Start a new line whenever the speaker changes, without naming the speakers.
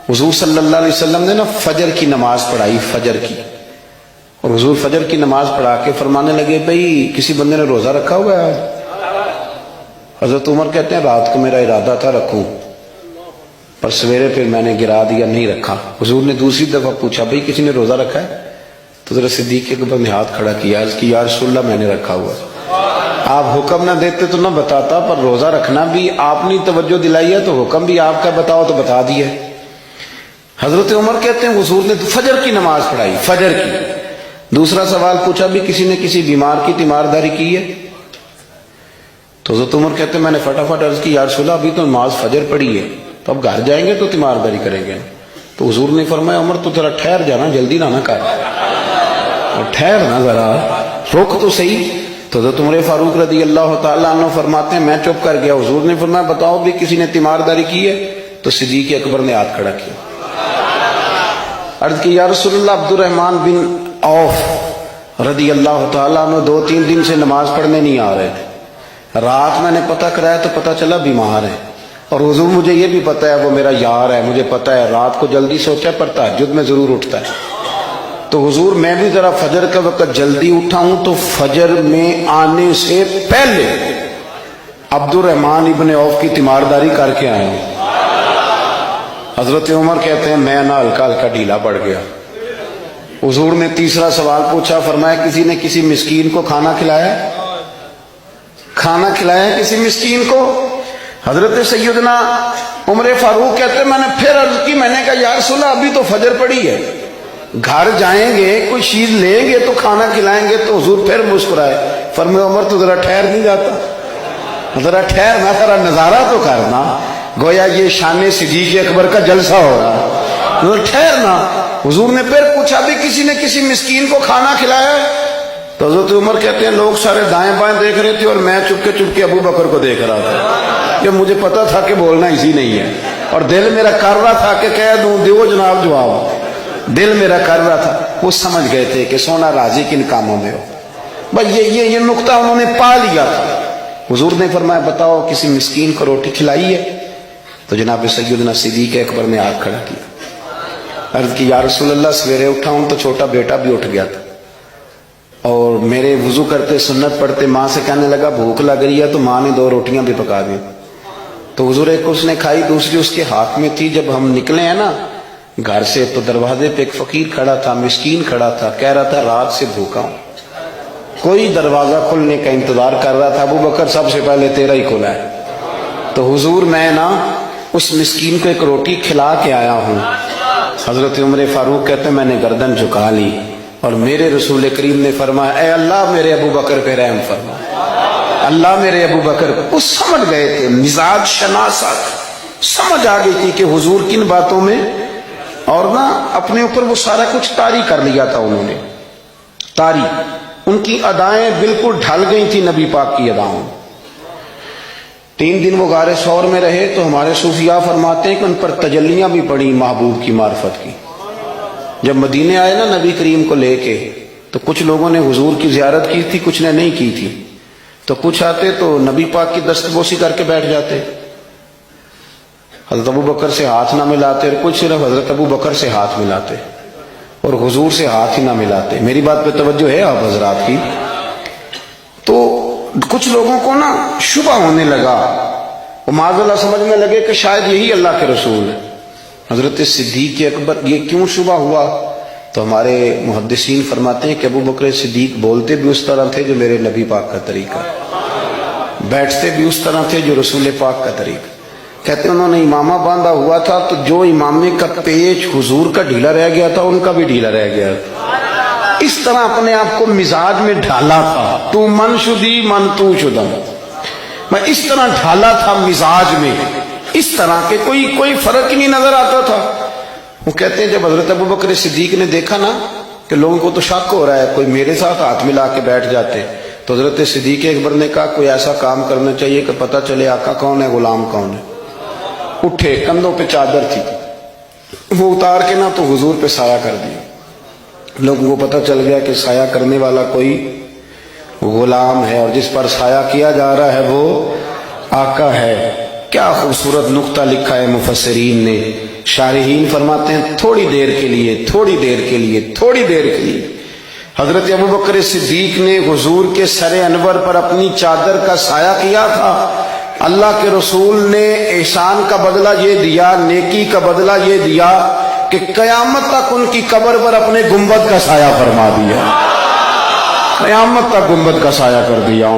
حضور صلی اللہ علیہ وسلم نے نا فجر کی نماز پڑھائی، فجر کی، اور حضور فجر کی نماز پڑھا کے فرمانے لگے بھئی کسی بندے نے روزہ رکھا ہوا ہے؟ حضرت عمر کہتے ہیں رات کو میرا ارادہ تھا رکھوں، پر سویرے پھر میں نے گرا دیا، نہیں رکھا۔ حضور نے دوسری دفعہ پوچھا بھئی کسی نے روزہ رکھا ہے؟ تو حضرت صدیق کے اوپر نے ہاتھ کھڑا کیا، عرض کی یا رسول اللہ میں نے رکھا ہوا۔ آپ حکم نہ دیتے تو نہ بتاتا، پر روزہ رکھنا بھی آپ نے توجہ دلائی ہے تو حکم بھی آپ کا بتاؤ تو بتا دیا۔ حضرت عمر کہتے ہیں حضور نے فجر کی نماز پڑھائی، فجر کی۔ دوسرا سوال پوچھا بھی کسی نے کسی بیمار کی تیمارداری کی ہے؟ تو حضرت عمر کہتے ہیں میں نے فٹافٹ عرض کی یا رسول اللہ ابھی تو نماز فجر پڑھی ہے، تو اب گھر جائیں گے تو تیمارداری کریں گے۔ تو حضور نے فرمایا عمر تو ذرا ٹھہر جانا، جلدی نہ کر، ٹھہر نا ذرا، رک تو صحیح۔ تو حضرت عمر فاروق رضی اللہ تعالیٰ عنہ فرماتے ہیں میں چپ کر گیا، حضور نے فرمایا بتاؤ بھی کسی نے تیمارداری کی ہے؟ تو صدیق اکبر نے ہاتھ کھڑا کیا، عرض کی یا رسول اللہ عبد الرحمن بن عوف رضی اللہ تعالیٰ عنہ 2-3 دن سے نماز پڑھنے نہیں آ رہے تھے، رات میں نے پتہ کرایا تو پتہ چلا بیمار ہے، اور حضور مجھے یہ بھی پتہ ہے وہ میرا یار ہے، مجھے پتہ ہے رات کو جلدی سوچا پر تہجد میں ضرور اٹھتا ہے، تو حضور میں بھی ذرا فجر کا وقت جلدی اٹھا ہوں تو فجر میں آنے سے پہلے عبد الرحمن ابن عوف کی تیمارداری کر کے آیا ہوں۔ حضرت عمر کہتے ہیں میں نہ ہلکا ہلکا ڈھیلا پڑ گیا۔ حضور نے تیسرا سوال پوچھا، فرمایا کسی نے کسی مسکین کو کھانا کھلایا؟ کھانا کھلایا کسی مسکین کو؟ حضرت سیدنا عمر فاروق کہتے ہیں میں نے پھر عرض کی، میں نے کہا یا رسول اللہ ابھی تو فجر پڑی ہے، گھر جائیں گے کوئی چیز لیں گے تو کھانا کھلائیں گے۔ تو حضور پھر مسکرائے، فرمایا عمر تو ذرا ٹھہر نہیں جاتا، ذرا ٹھہر نہ، ذرا نظارہ تو کرنا، گویا یہ شان صدیق اکبر کا جلسہ ہو رہا، ذرا ٹھہرنا۔ حضور نے پھر پوچھا بھی کسی نے کسی مسکین کو کھانا کھلایا ہے؟ تو حضرت عمر کہتے ہیں لوگ سارے دائیں بائیں دیکھ رہے تھے اور میں چپ کے ابو بکر کو دیکھ رہا تھا، کہ مجھے پتا تھا کہ بولنا اسی نہیں ہے، اور دل میرا کر رہا تھا کہ کہہ دوں دیو جناب جواب، دل میرا کر رہا تھا۔ وہ سمجھ گئے تھے کہ سونا راضی کن کاموں میں ہو، بس یہ نقطہ انہوں نے پا لیا تھا۔ حضور نے فرمایا بتاؤ کسی مسکین کو روٹی کھلائی ہے؟ تو جناب سیدنا صدیق اکبر نے ہاتھ کھڑا کیا، عرض کی یا رسول اللہ سویرے اٹھا ہوں تو چھوٹا بیٹا بھی اٹھ گیا تھا، اور میرے وضو کرتے سنت پڑھتے ماں سے کہنے لگا بھوک لگ رہی ہے، تو ماں نے 2 روٹیاں بھی پکا دی، تو حضور ایک اس نے کھائی دوسری اس کے ہاتھ میں تھی۔ جب ہم نکلے ہیں نا گھر سے تو دروازے پہ ایک فقیر کھڑا تھا، مسکین کھڑا تھا، کہہ رہا تھا رات سے بھوکا ہوں، کوئی دروازہ کھلنے کا انتظار کر رہا تھا، ابو بکر سب سے پہلے تیرا ہی کھلا ہے۔ تو حضور میں نا اس مسکین کو ایک روٹی کھلا کے آیا ہوں۔ حضرت عمر فاروق کہتے ہیں میں نے گردن جھکا لی، اور میرے رسول کریم نے فرمایا اے اللہ میرے ابو بکر پہ رحم فرما، اللہ میرے ابو بکر۔ وہ سمجھ گئے تھے، مزاج شناست سمجھ آ گئی تھی کہ حضور کن باتوں میں، اور نا اپنے اوپر وہ سارا کچھ طاری کر لیا تھا انہوں نے، طاری، ان کی ادائیں بالکل ڈھل گئی تھی نبی پاک کی اداؤں۔ 3 دن وہ غار ثور میں رہے تو ہمارے صوفیاء فرماتے ہیں کہ ان پر تجلیاں بھی پڑی محبوب کی معرفت کی۔ جب مدینے آئے نا نبی کریم کو لے کے، تو کچھ لوگوں نے حضور کی زیارت کی تھی، کچھ نے نہیں کی تھی، تو کچھ آتے تو نبی پاک کی دستبوسی کر کے بیٹھ جاتے، حضرت ابو بکر سے ہاتھ نہ ملاتے، اور کچھ صرف حضرت ابو بکر سے ہاتھ ملاتے اور حضور سے ہاتھ ہی نہ ملاتے۔ میری بات پہ توجہ ہے آپ حضرات کی؟ تو کچھ لوگوں کو نا شبہ ہونے لگا، وہ معاذ اللہ سمجھنے لگے کہ شاید یہی اللہ کے رسول ہے۔ حضرت صدیق اکبر یہ کیوں شبہ ہوا؟ تو ہمارے محدثین فرماتے ہیں کہ ابو بکر صدیق بولتے بھی اس طرح تھے جو میرے نبی پاک کا طریقہ، بیٹھتے بھی اس طرح تھے جو رسول پاک کا طریقہ۔ کہتے ہیں انہوں نے امامہ باندھا ہوا تھا تو جو امامے کا پیچ حضور کا ڈھیلا رہ گیا تھا ان کا بھی ڈھیلا رہ گیا تھا، اس طرح اپنے آپ کو مزاج میں ڈھالا تھا، تو من شدی من تو شدہ، میں اس طرح ڈھالا تھا مزاج میں، اس طرح کہ کوئی فرق ہی نہیں نظر آتا تھا۔ وہ کہتے ہیں جب حضرت ابو بکر صدیق نے دیکھا نا کہ لوگوں کو تو شک ہو رہا ہے، کوئی میرے ساتھ ہاتھ ملا کے بیٹھ جاتے، تو حضرت صدیق اکبر نے کہا کوئی ایسا کام کرنا چاہیے کہ پتہ چلے آقا کون ہے غلام کون ہے۔ اٹھے، کندھوں پہ چادر تھی، وہ اتار کے نا تو حضور پہ سایہ کر دیا، لوگوں کو پتہ چل گیا کہ سایہ کرنے والا کوئی غلام ہے، اور جس پر سایہ کیا جا رہا ہے وہ آقا ہے۔ کیا خوبصورت نقطہ لکھا ہے مفسرین نے شارحین فرماتے ہیں تھوڑی دیر کے لیے، تھوڑی دیر کے لیے، تھوڑی دیر کے لیے حضرت ابوبکر صدیق نے حضور کے سر انور پر اپنی چادر کا سایہ کیا تھا۔ اللہ کے رسول نے احسان کا بدلہ یہ دیا، نیکی کا بدلہ یہ دیا کہ قیامت تک ان کی قبر پر اپنے گنبد کا سایہ فرما دیا، قیامت تک گنبد کا سایہ کر دیا۔